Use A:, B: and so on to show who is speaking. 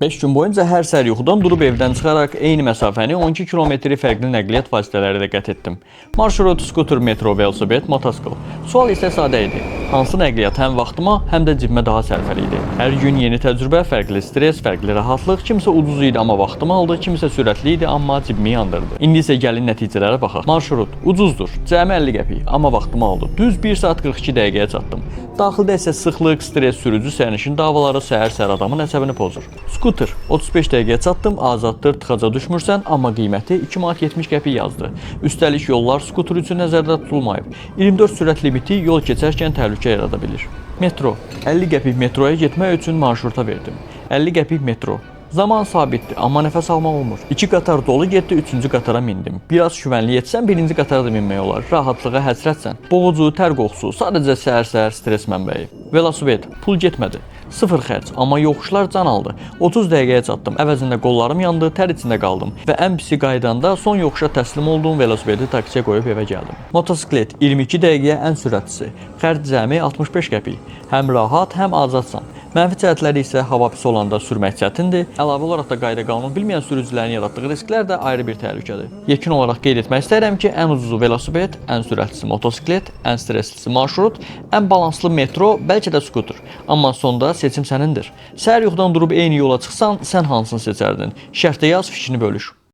A: 5 gün boyunca hər səhər yuxudan durub evdən çıxaraq eyni məsafəni 12 kilometri fərqli nəqliyyat vasitələri ilə qət etdim. Marşrut, skuter, metro, velosiped, motosikl. Sual isə sadə idi. Hansı nəqliyyat həm vaxtıma, həm də cibimə daha sərfəli idi? Hər gün yeni təcrübə, fərqli stres, fərqli rahatlıq, kimsə ucuz idi amma vaxtımı aldı, kimsə sürətli idi amma cibimi yandırdı. İndi isə gəlin nəticələrə baxaq. Marşrut ucuzdur, cəmi 50 qəpik, amma vaxtımı aldı. Düz 1 saat 42 dəqiqəyə çatdım. Daxildə isə sıxlıq, stres, sürücü sərnişin davaları səhər-səhər adamın əsəbini pozur. Skuter 35 dəqiqəyə çatdım, azaddır, tıxaca düşmürsən, amma qiyməti 2 manat 70 qəpik yazdı. Üstəlik yollar skuter üçün nəzərdə tutulmayıb. 24 sürət limiti yol keçərkən təhlükə yarada bilir. Metro 50 qəpik metroya getmək üçün marşruta verdim. 50 qəpik metro. Zaman sabitdir, amma nəfəs almaq olmur. 2 qatar dolu getdi, 3-cü qatara mindim. Biraz şüvənli etsən, 1-ci qatara da minmək olar. Rahatlığa həsrətsən. Boğucu, tər qoxusu, sadəcə səhər-səhər stres mənbəyi. Velosiped, pul getmədi. Sıfır xərc, amma yoxuşlar can aldı. 30 dəqiqəyə çatdım, əvəzində qollarım yandı, tər içində qaldım və ən pisi qaydanda son yoxuşa təslim oldum, velosipedi taksiyə qoyub evə gəldim. Motosiklet 22 dəqiqəyə ən sürətlisi. Xərc cəmi 65 qəpik. Həm rahat, həm azadsan. Mənfi cəhətləri isə hava pis olanda sürmək çətindir. Əlavə olaraq da qayda qanun bilməyən sürücülərin yaratdığı risklər də ayrı bir təhlükədir. Yekun olaraq qeyd etmək istəyirəm ki, ən ucuzu velosiped, ən sürətlisi motosiklet, ən stresslisi marşrut, ən balanslı metro, bəlkə də skuter. Amma sonda seçim sənindir. Səhər yuxudan durub eyni yola çıxsan, sən hansını seçərdin? Şərhdə yaz, fikrini bölüş.